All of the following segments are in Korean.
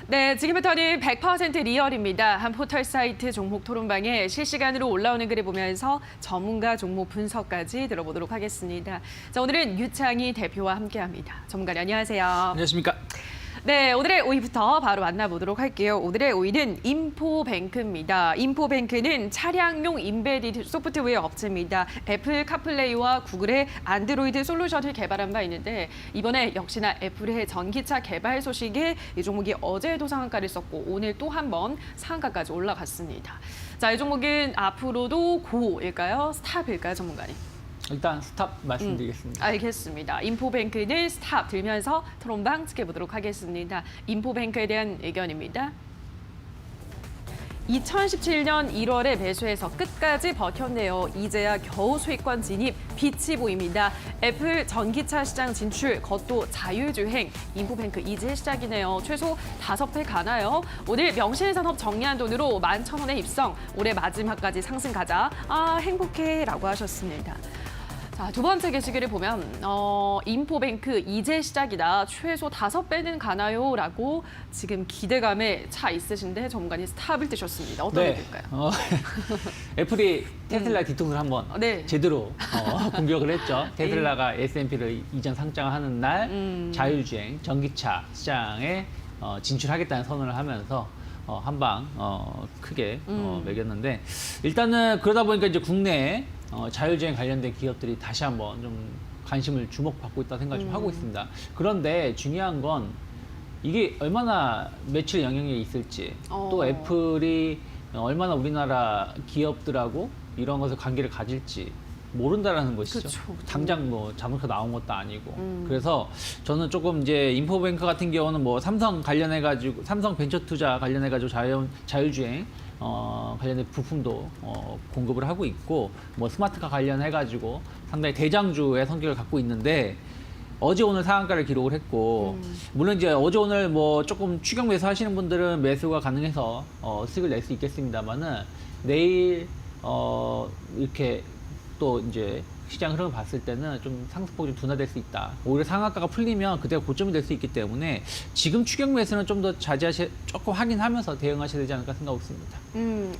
네, 지금부터는 100% 리얼입니다. 한 포털 사이트 종목 토론방에 실시간으로 올라오는 글을 보면서 전문가 종목 분석까지 들어보도록 하겠습니다. 자, 오늘은 유창희 대표와 함께합니다. 전문가님 안녕하세요. 안녕하십니까. 네, 오늘의 5위부터 바로 만나보도록 할게요. 오늘의 5위는 인포뱅크입니다. 인포뱅크는 차량용 인베디드 소프트웨어 업체입니다. 애플 카플레이와 구글의 안드로이드 솔루션을 개발한 바 있는데 이번에 역시나 애플의 전기차 개발 소식에 이 종목이 어제도 상한가를 썼고 오늘 또 한 번 상한가까지 올라갔습니다. 자, 이 종목은 앞으로도 고일까요? 스탑일까요, 전문가님? 일단 스탑 말씀드리겠습니다. 알겠습니다. 인포뱅크는 스탑 들면서 토론방 지켜보도록 하겠습니다. 인포뱅크에 대한 의견입니다. 2017년 1월에 매수해서 끝까지 버텼네요. 이제야 겨우 수익권 진입, 빛이 보입니다. 애플 전기차 시장 진출, 그것도 자율주행, 인포뱅크 이제 시작이네요. 최소 5배 가나요? 오늘 명실산업 정리한 돈으로 11,000원에 입성, 올해 마지막까지 상승 가자. 아, 행복해 라고 하셨습니다. 자, 두 번째 게시글을 보면 인포뱅크 이제 시작이다. 최소 5배는 가나요? 라고 지금 기대감에 차 있으신데 전문가님 스탑을 뜨셨습니다. 어떤 의견일까요? 애플이 테슬라 뒤통수를 한번 제대로 공격을 했죠. 테슬라가 S&P를 이전 상장하는 날 자율주행 전기차 시장에 진출하겠다는 선언을 하면서 한방 크게 매겼는데 일단은 그러다 보니까 이제 국내에 자율주행 관련된 기업들이 다시 한번 좀 관심을 주목받고 있다는 생각을 좀 하고 있습니다. 그런데 중요한 건 이게 얼마나 매출 영향력이 있을지 또 애플이 얼마나 우리나라 기업들하고 이런 것을 관계를 가질지 모른다라는 것이죠. 그쵸. 당장 뭐 자동차 나온 것도 아니고. 그래서 저는 조금 이제 인포뱅크 같은 경우는 뭐 삼성 관련해가지고 삼성 벤처투자 관련해가지고 자율주행 관련된 부품도 공급을 하고 있고 뭐 스마트카 관련해가지고 상당히 대장주의 성격을 갖고 있는데 어제 오늘 상한가를 기록을 했고 물론 이제 어제 오늘 뭐 조금 추격 매수 하시는 분들은 매수가 가능해서 수익을 낼 수 있겠습니다만은 내일 이렇게 또 이제 시장 흐름을 봤을 때는 좀 상승폭이 좀 둔화될 수 있다. 오히려 상한가가 풀리면 그때가 고점이 될 수 있기 때문에 지금 추격 매수는 좀 더 조금 확인하면서 대응하셔야 되지 않을까 생각하고 있습니다.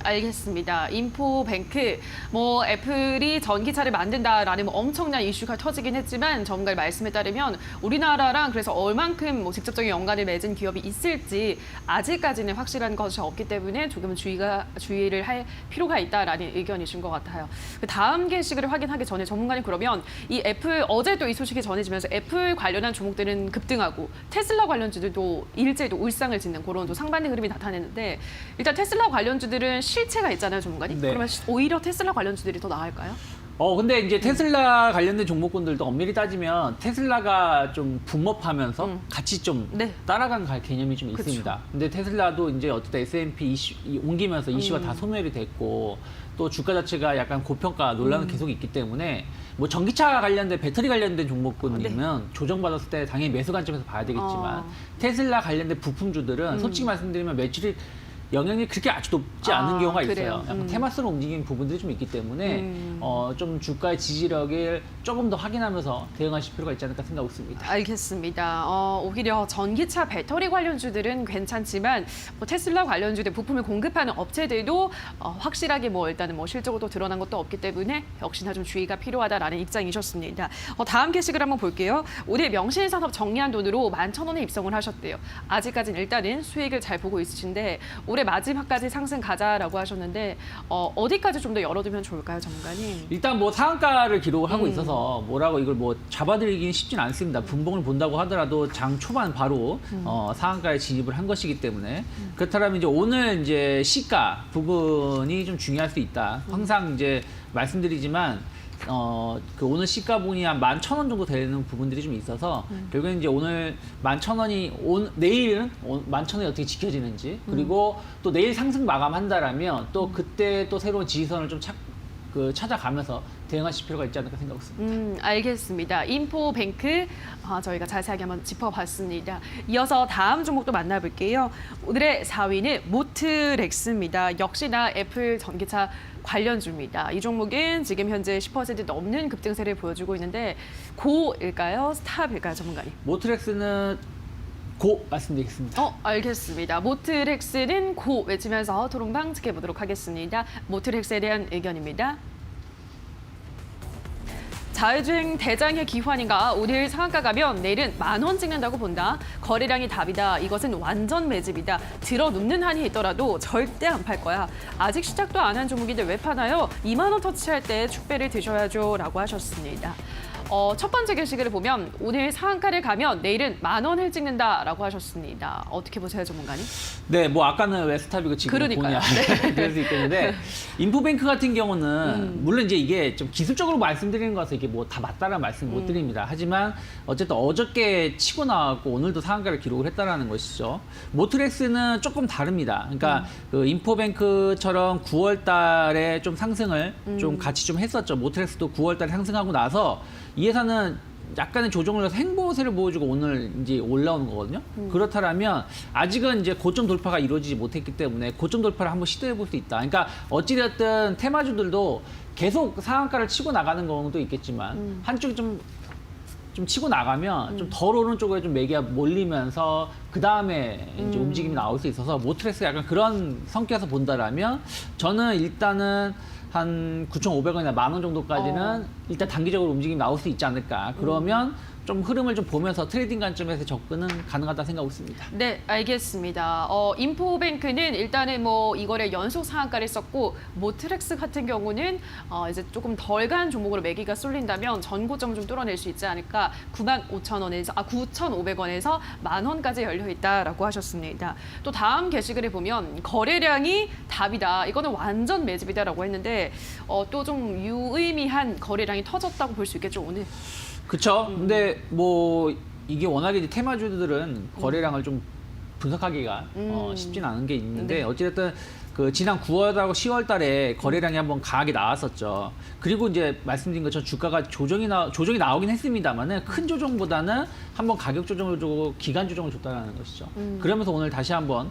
알겠습니다. 인포뱅크, 뭐 애플이 전기차를 만든다라는 뭐 엄청난 이슈가 터지긴 했지만 전문가의 말씀에 따르면 우리나라랑 그래서 얼만큼 뭐 직접적인 연관을 맺은 기업이 있을지 아직까지는 확실한 것이 없기 때문에 조금은 주의를 할 필요가 있다라는 의견이신 것 같아요. 그 다음 게시글을 확인하기 전에 전문가님 그러면 이 애플 어제도 이 소식이 전해지면서 애플 관련한 종목들은 급등하고 테슬라 관련주들도 일제도 울상을 짓는 그런 또 상반된 흐름이 나타내는데 일단 테슬라 관련주들은 실체가 있잖아요, 전문가님. 네. 그러면 오히려 테슬라 관련주들이 더 나을까요? 근데 이제 테슬라 관련된 종목군들도 엄밀히 따지면 테슬라가 좀 붐업하면서 같이 좀 따라간 개념이 좀 있습니다. 근데 테슬라도 이제 어쨌든 S&P 옮기면서 이슈가 다 소멸이 됐고 또 주가 자체가 약간 고평가 논란은 계속 있기 때문에 뭐 전기차 관련된 배터리 관련된 종목군이면 조정받았을 때 당연히 매수 관점에서 봐야 되겠지만 테슬라 관련된 부품주들은 솔직히 말씀드리면 매출이 영향이 그렇게 아주 높지 않은 경우가 있어요. 약간 테마스로 움직이는 부분들이 좀 있기 때문에 좀 주가의 지지력을 조금 더 확인하면서 대응하실 필요가 있지 않을까 생각하고 있습니다. 알겠습니다. 오히려 전기차 배터리 관련주들은 괜찮지만 뭐 테슬라 관련주들 부품을 공급하는 업체들도 확실하게 뭐 일단은 뭐 실적으로 드러난 것도 없기 때문에 역시나 좀 주의가 필요하다라는 입장이셨습니다. 다음 게시글 한번 볼게요. 오늘 명실산업 정리한 돈으로 11,000원에 입성을 하셨대요. 아직까지는 일단은 수익을 잘 보고 있으신데 올해 마지막까지 상승 가자라고 하셨는데 어디까지 좀 더 열어두면 좋을까요, 전문가님? 일단 뭐 상한가를 기록을 하고 있어서 뭐라고 이걸 뭐 잡아들이기는 쉽진 않습니다. 분봉을 본다고 하더라도 장 초반 바로 상한가에 진입을 한 것이기 때문에 그렇다면 이제 오늘 이제 시가 부분이 좀 중요할 수 있다. 항상 이제 말씀드리지만 그 오늘 시가분이 한 11,000원 정도 되는 부분들이 좀 있어서 결국엔 이제 오늘 11,000원이 내일은 11,000원이 어떻게 지켜지는지 그리고 또 내일 상승 마감한다라면 또 그때 또 새로운 지지선을 좀 찾아가면서 대응하실 필요가 있지 않을까 생각하고 있습니다. 알겠습니다. 인포뱅크 저희가 자세하게 한번 짚어봤습니다. 이어서 다음 종목도 만나볼게요. 오늘의 4위는 모트렉스입니다. 역시나 애플 전기차 관련주입니다. 이 종목은 지금 현재 10% 넘는 급등세를 보여주고 있는데 고일까요? 스탑일까요, 전문가님? 모트렉스는 고 말씀드리겠습니다. 알겠습니다. 모트렉스는 고 외치면서 토론방 지켜보도록 하겠습니다. 모트렉스에 대한 의견입니다. 자율주행 대장의 기환인가? 오늘 상한가 가면 내일은 10,000원 찍는다고 본다. 거래량이 답이다. 이것은 완전 매집이다. 들어눕는 한이 있더라도 절대 안 팔 거야. 아직 시작도 안 한 종목인데 왜 파나요? 2만 원 터치할 때 축배를 드셔야죠. 라고 하셨습니다. 첫 번째 게시글을 보면 오늘 상한가를 가면 내일은 10,000원을 찍는다라고 하셨습니다. 어떻게 보세요, 전문가님? 네, 뭐 아까는 왜 스탑이고 지금 그러니까요. 보냐 그럴 수 있겠는데 인포뱅크 같은 경우는 물론 이제 이게 좀 기술적으로 말씀드리는 거라서 이게 뭐 다 맞다라는 말씀 못 드립니다. 하지만 어쨌든 어저께 치고 나왔고 오늘도 상한가를 기록을 했다라는 것이죠. 모트렉스는 조금 다릅니다. 그러니까 그 인포뱅크처럼 9월달에 좀 상승을 좀 같이 좀 했었죠. 모트렉스도 9월달에 상승하고 나서 이 회사는 약간의 조정을 해서 행보세를 보여주고 오늘 이제 올라오는 거거든요. 그렇다면 아직은 이제 고점 돌파가 이루어지지 못했기 때문에 고점 돌파를 한번 시도해 볼 수 있다. 그러니까 어찌됐든 테마주들도 계속 상한가를 치고 나가는 경우도 있겠지만 한쪽이 좀 치고 나가면 좀 덜 오른 쪽에 좀 매기가 몰리면서 그 다음에 이제 움직임이 나올 수 있어서 모트렉스가 약간 그런 성격에서 본다라면 저는 일단은 한 9,500원이나 10,000원 정도까지는 일단 단기적으로 움직임이 나올 수 있지 않을까. 그러면 좀 흐름을 좀 보면서 트레이딩 관점에서 접근은 가능하다 생각하고 있습니다. 네, 알겠습니다. 인포뱅크는 일단은 뭐 이거를 연속 상한가를 썼고 모트렉스 같은 경우는 이제 조금 덜 간 종목으로 매기가 쏠린다면 전고점을 좀 뚫어낼 수 있지 않을까. 9,500원에서 10,000원까지 열려 있다라고 하셨습니다. 또 다음 게시글에 보면 거래량이 답이다. 이거는 완전 매집이다라고 했는데 또 좀 유의미한 거래량이 터졌다고 볼 수 있겠죠, 오늘. 그쵸. 근데 뭐 이게 워낙에 이제 테마주들은 거래량을 좀 분석하기가 쉽진 않은 게 있는데 네. 어찌됐든 그 지난 9월하고 10월 달에 거래량이 한번 강하게 나왔었죠. 그리고 이제 말씀드린 것처럼 주가가 조정이 나오긴 했습니다만은 큰 조정보다는 한번 가격 조정을 주고 기간 조정을 줬다는 것이죠. 그러면서 오늘 다시 한번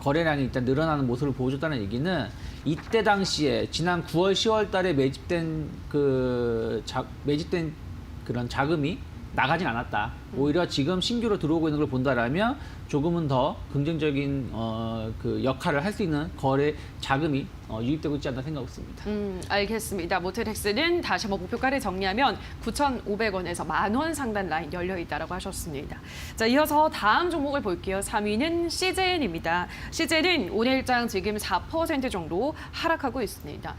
거래량이 일단 늘어나는 모습을 보여줬다는 얘기는 이때 당시에 지난 9월, 10월 달에 매집된 그런 자금이 나가진 않았다. 오히려 지금 신규로 들어오고 있는 걸 본다라면 조금은 더 긍정적인 그 역할을 할 수 있는 거래 자금이 유입되고 있지 않나 생각하고 있습니다. 알겠습니다. 모트렉스는 다시 한번 목표가를 정리하면 9,500원에서 10,000원 상단 라인 열려 있다라고 하셨습니다. 자, 이어서 다음 종목을 볼게요. 3위는 CJN입니다. CJ는 오늘장 지금 4% 정도 하락하고 있습니다.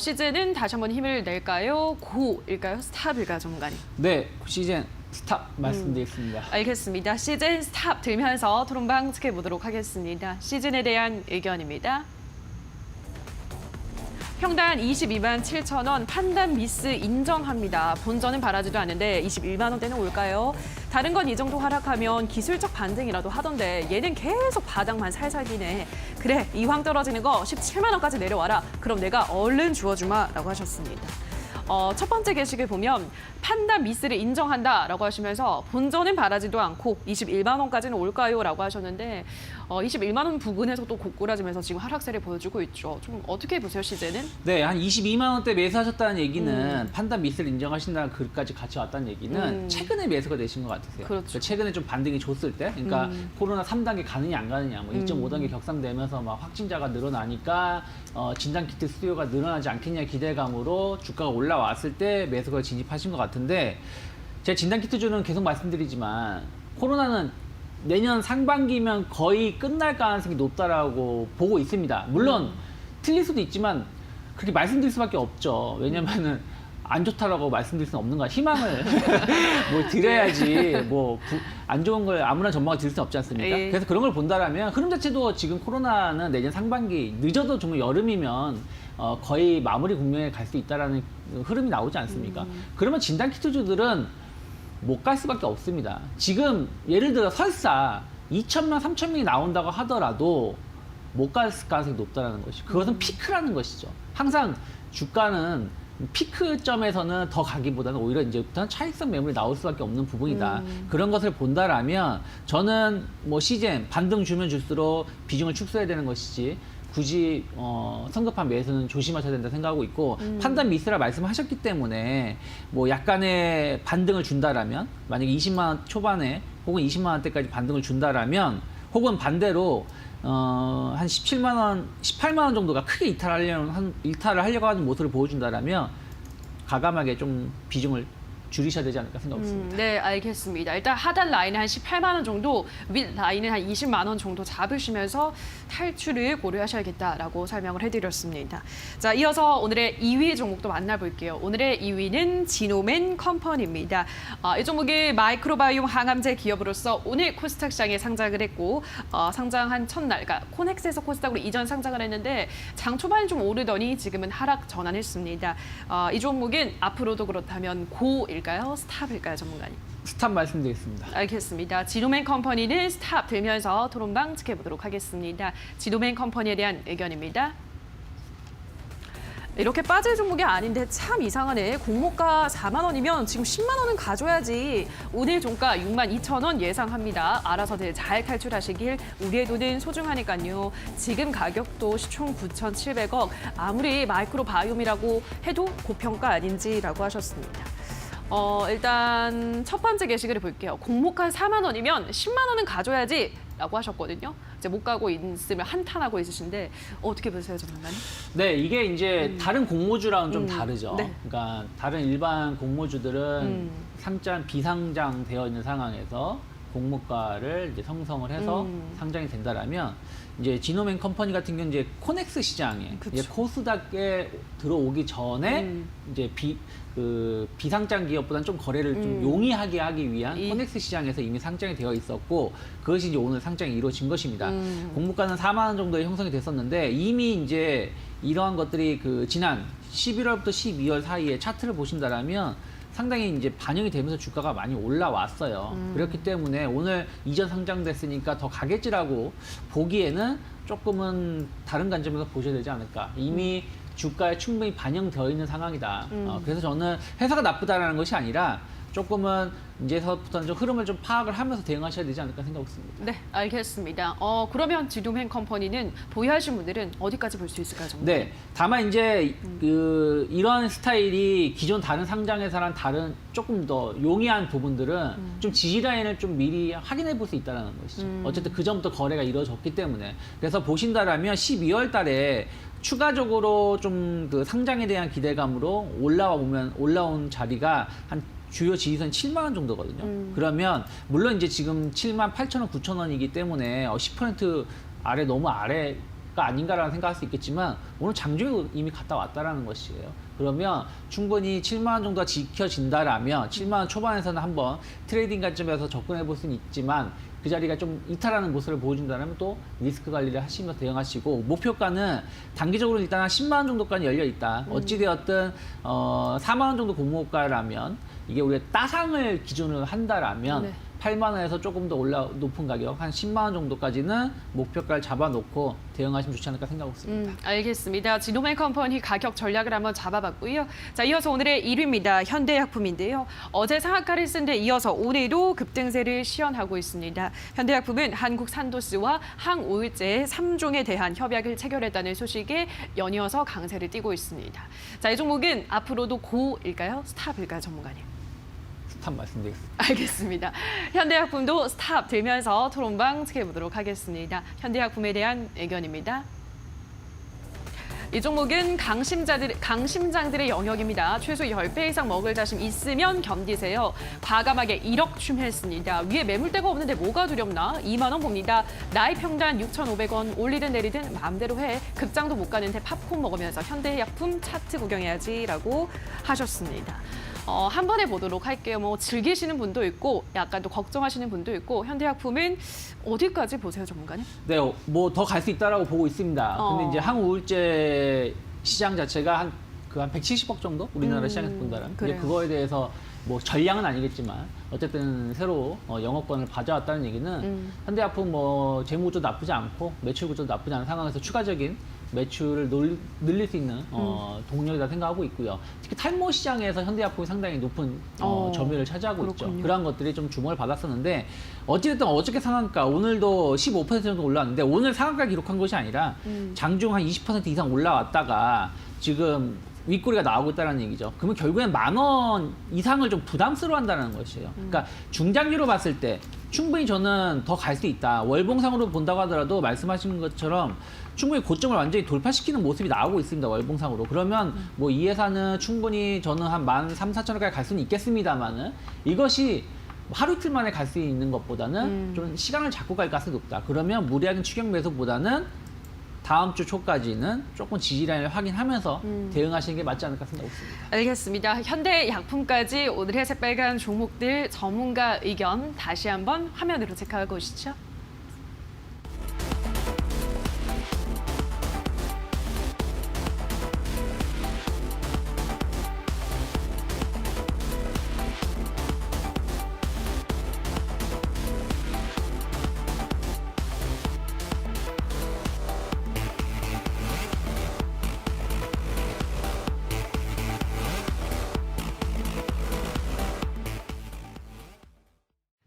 CJ는 다시 한번 힘을 낼까요? 고일까요? 스탑일까요, 전문가님? 네, 시즌 스탑 말씀드리겠습니다. 알겠습니다. 시즌 스탑 들면서 토론방 지켜보도록 하겠습니다. 시즌에 대한 의견입니다. 평단 22만 7천 원, 판단 미스 인정합니다. 본전은 바라지도 않는데 21만 원대는 올까요? 다른 건 이 정도 하락하면 기술적 반등이라도 하던데 얘는 계속 바닥만 살살 기네. 그래, 이왕 떨어지는 거 17만 원까지 내려와라. 그럼 내가 얼른 주워주마 라고 하셨습니다. 첫 번째 게시글 보면 판단 미스를 인정한다라고 하시면서 본전은 바라지도 않고 21만 원까지는 올까요? 라고 하셨는데 21만 원 부근에서 또 고꾸라지면서 지금 하락세를 보여주고 있죠. 좀 어떻게 보세요, 시제는? 네, 한 22만 원대 매수하셨다는 얘기는 판단 미스를 인정하신다는 글까지 같이 왔다는 얘기는 최근에 매수가 되신 것 같으세요. 그렇죠. 그러니까 최근에 좀 반등이 줬을 때, 그러니까 코로나 3단계 가느냐 안 가느냐, 뭐 2.5단계 격상되면서 막 확진자가 늘어나니까 진단키트 수요가 늘어나지 않겠냐 기대감으로 주가가 올라왔을 때 매수가 진입하신 것 같은데 제가 진단키트주는 계속 말씀드리지만 코로나는 내년 상반기면 거의 끝날 가능성이 높다라고 보고 있습니다. 물론 틀릴 수도 있지만 그렇게 말씀드릴 수밖에 없죠. 왜냐면은 안 좋다라고 말씀드릴 수는 없는 거야. 희망을 뭐 드려야지 뭐 안 좋은 걸 아무나 전망을 드릴 수는 없지 않습니까? 에이. 그래서 그런 걸 본다라면 흐름 자체도 지금 코로나는 내년 상반기 늦어도 정말 여름이면 거의 마무리 국면에 갈 수 있다라는 흐름이 나오지 않습니까? 그러면 진단키트주들은 못 갈 수밖에 없습니다. 지금 예를 들어 설사 2,000명, 3,000명이 나온다고 하더라도 못 갈 가능성이 높다는 것이 그것은 피크라는 것이죠. 항상 주가는 피크점에서는 더 가기보다는 오히려 이제부터는 차익성 매물이 나올 수밖에 없는 부분이다. 그런 것을 본다라면 저는 뭐 시즌 반등 주면 줄수록 비중을 축소해야 되는 것이지 굳이 성급한 매수는 조심하셔야 된다 생각하고 있고 판단 미스라 말씀하셨기 때문에 뭐 약간의 반등을 준다라면 만약에 20만 원 초반에 혹은 20만 원대까지 반등을 준다라면 혹은 반대로 한 17만 원, 18만 원 정도가 크게 이탈을 하려고 하는 모습을 보여준다라면 가감하게 좀 비중을 줄이셔야 되지 않을까 생각합니다. 네, 알겠습니다. 일단 하단 라인은 한 18만 원 정도, 윗 라인은 한 20만 원 정도 잡으시면서 탈출을 고려하셔야겠다라고 설명을 해드렸습니다. 자, 이어서 오늘의 2위 종목도 만나볼게요. 오늘의 2위는 지노맨 컴퍼니입니다. 이 종목이 마이크로바이옴 항암제 기업으로서 오늘 코스닥 시장에 상장을 했고 상장한 첫날, 그러니까 코넥스에서 코스닥으로 이전 상장을 했는데 장 초반에 좀 오르더니 지금은 하락 전환했습니다. 이 종목은 앞으로도 그렇다면 고일까요? 스탑일까요, 전문가님? 스탑 말씀드리겠습니다. 알겠습니다. 지노맨 컴퍼니는 스탑 들면서 토론방 지켜보도록 하겠습니다. 지노맨 컴퍼니에 대한 의견입니다. 이렇게 빠질 종목이 아닌데 참 이상하네. 공모가 4만 원이면 지금 10만 원은 가져야지. 오늘 종가 6만 2천 원 예상합니다. 알아서들 잘 탈출하시길. 우리의 돈은 소중하니까요. 지금 가격도 시총 9,700억. 아무리 마이크로 바이옴이라고 해도 고평가 아닌지라고 하셨습니다. 일단 첫 번째 게시글을 볼게요. 공모가 4만 원이면 10만 원은 가져야지 라고 하셨거든요. 이제 못 가고 있으면 한탄하고 있으신데 어떻게 보세요, 전문가님? 네, 이게 이제 다른 공모주랑은 좀 다르죠. 네. 그러니까 다른 일반 공모주들은 상장, 비상장 되어 있는 상황에서 공모가를 이제 형성을 해서 상장이 된다라면 이제 지노맨 컴퍼니 같은 경우는 이제 코넥스 시장에 그쵸. 이제 코스닥에 들어오기 전에 이제 비상장 기업보다는 좀 거래를 좀 용이하게 하기 위한 코넥스 시장에서 이미 상장이 되어 있었고 그것이 이제 오늘 상장이 이루어진 것입니다. 공모가는 4만 원 정도에 형성이 됐었는데 이미 이제 이러한 것들이 그 지난 11월부터 12월 사이에 차트를 보신다라면 상당히 이제 반영이 되면서 주가가 많이 올라왔어요. 그렇기 때문에 오늘 이전 상장됐으니까 더 가겠지라고 보기에는 조금은 다른 관점에서 보셔야 되지 않을까. 이미 주가에 충분히 반영되어 있는 상황이다. 그래서 저는 회사가 나쁘다라는 것이 아니라 조금은 이제서부터는 좀 흐름을 좀 파악을 하면서 대응하셔야 되지 않을까 생각했습니다. 네, 알겠습니다. 그러면 지노맨 컴퍼니는 보유하신 분들은 어디까지 볼 수 있을까요, 전문가님? 네, 다만 이제 이런 스타일이 기존 다른 상장회사랑 다른 조금 더 용이한 부분들은 좀 지지 라인을 좀 미리 확인해 볼 수 있다는 것이죠. 어쨌든 그 전부터 거래가 이루어졌기 때문에 그래서 보신다라면 12월 달에 추가적으로 좀 그 상장에 대한 기대감으로 올라온 자리가 한 주요 지지선 7만 원 정도거든요. 그러면 물론 이제 지금 7만 8천 원, 9천 원이기 때문에 10% 아래 너무 아래가 아닌가라는 생각할 수 있겠지만 오늘 장중에 이미 갔다 왔다라는 것이에요. 그러면 충분히 7만 원 정도가 지켜진다라면 7만 원 초반에서는 한번 트레이딩 관점에서 접근해 볼 수는 있지만 그 자리가 좀 이탈하는 모습을 보여준다면 또 리스크 관리를 하시면서 대응하시고 목표가는 단기적으로 일단 한 10만 원 정도까지 열려 있다. 어찌되었든 4만 원 정도 공모가라면 이게 우리가 따상을 기준으로 한다라면 네. 8만 원에서 조금 더 높은 가격 한 10만 원 정도까지는 목표가를 잡아놓고 대응하시면 좋지 않을까 생각하고 있습니다. 알겠습니다. 지노맨 컴퍼니 가격 전략을 한번 잡아봤고요. 자, 이어서 오늘의 1위입니다. 현대약품인데요. 어제 상한가를 쓴 데 이어서 오늘도 급등세를 시현하고 있습니다. 현대약품은 한국 산도스와 항우울제 3종에 대한 협약을 체결했다는 소식에 연이어서 강세를 띠고 있습니다. 자, 이 종목은 앞으로도 고일까요? 스탑일까요, 전문가님? 스탑 말씀드리겠습니다. 알겠습니다. 현대약품도 스탑 들면서 토론방 지켜보도록 하겠습니다. 현대약품에 대한 의견입니다. 이 종목은 강심장들의 영역입니다. 최소 10배 이상 먹을 자신 있으면 견디세요. 과감하게 1억 춤했습니다. 위에 매물대가 없는데 뭐가 두렵나? 2만 원 봅니다. 나이 평단 6,500원 올리든 내리든 마음대로 해. 급장도 못 가는데 팝콘 먹으면서 현대약품 차트 구경해야지라고 하셨습니다. 한 번에 보도록 할게요. 뭐 즐기시는 분도 있고 약간 또 걱정하시는 분도 있고 현대약품은 어디까지 보세요, 전문가님? 네, 뭐 더 갈 수 있다라고 보고 있습니다. 근데 이제 항우울제 시장 자체가 한 170억 정도 우리나라 시장에서 본다면 근데 그거에 대해서 뭐 전량은 아니겠지만 어쨌든 새로 영업권을 가져왔다는 얘기는 현대약품 뭐 재무 구조 나쁘지 않고 매출 구조 나쁘지 않은 상황에서 추가적인 매출을 늘릴 수 있는 동력이다 생각하고 있고요. 특히 탈모 시장에서 현대약품이 상당히 높은 점유율을 차지하고 그렇군요. 있죠. 그런 것들이 좀 주목을 받았었는데 어찌됐든 어저께 상한가 오늘도 15% 정도 올라왔는데 오늘 상한가 기록한 것이 아니라 장중 한 20% 이상 올라왔다가 지금 윗꼬리가 나오고 있다는 얘기죠. 그러면 결국엔 10,000원 이상을 좀 부담스러워한다는 것이에요. 그러니까 중장기로 봤을 때 충분히 저는 더 갈 수 있다. 월봉상으로 본다고 하더라도 말씀하시는 것처럼 충분히 고점을 완전히 돌파시키는 모습이 나오고 있습니다. 월봉상으로. 그러면 뭐 이 회사는 충분히 저는 한 13,000~14,000원까지 갈 수는 있겠습니다만은 이것이 하루 이틀 만에 갈 수 있는 것보다는 좀 시간을 잡고 갈 가능성이 높다. 그러면 무리하게 추격 매수보다는 다음 주 초까지는 조금 지지라인을 확인하면서 대응하시는 게 맞지 않을까 생각합니다. 알겠습니다. 현대약품까지 오늘의 새빨간 종목들 전문가 의견 다시 한번 화면으로 체크하고 오시죠.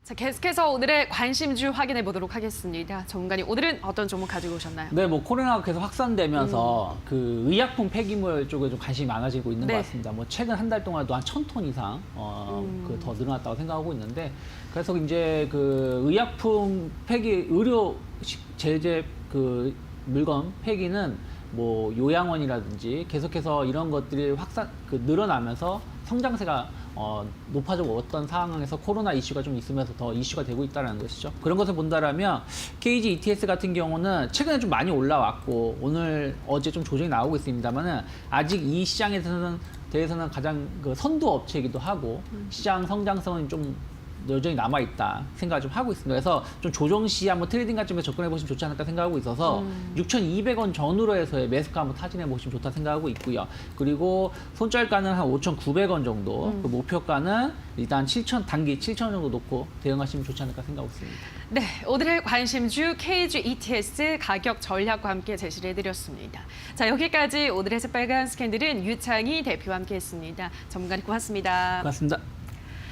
자, 계속해서 오늘의 관심주 확인해 보도록 하겠습니다. 전문가님, 오늘은 어떤 종목 가지고 오셨나요? 네, 뭐 코로나가 계속 확산되면서 그 의약품 폐기물 쪽에 좀 관심이 많아지고 있는 네. 것 같습니다. 뭐 최근 한 달 동안도 한 1,000톤 이상 그 더 늘어났다고 생각하고 있는데, 그래서 이제 그 의약품 폐기 의료 제재 그 물건 폐기는 뭐 요양원이라든지 계속해서 이런 것들이 늘어나면서 성장세가 높아지고 어떤 상황에서 코로나 이슈가 좀 있으면서 더 이슈가 되고 있다는 것이죠. 그런 것을 본다라면 KG ETS 같은 경우는 최근에 좀 많이 올라왔고 오늘 어제 좀 조정이 나오고 있습니다만은 아직 이 시장에 대해서는 가장 그 선두 업체이기도 하고 시장 성장성은 좀 여전히 남아있다 생각을 좀 하고 있습니다. 그래서 좀 조정 시 한번 트레이딩 관점에서 접근해 보시면 좋지 않을까 생각하고 있어서 6,200원 전후로 해서의 매수가 한번 타진해 보시면 좋다 생각하고 있고요. 그리고 손절가는 한 5,900원 정도, 그 목표가는 일단 단기 7,000원 정도 놓고 대응하시면 좋지 않을까 생각하고 있습니다. 네, 오늘의 관심주 KG ETS 가격 전략과 함께 제시를 해드렸습니다. 자, 여기까지 오늘의 새빨간 스캔들은 유창희 대표와 함께했습니다. 전문가님 고맙습니다. 고맙습니다.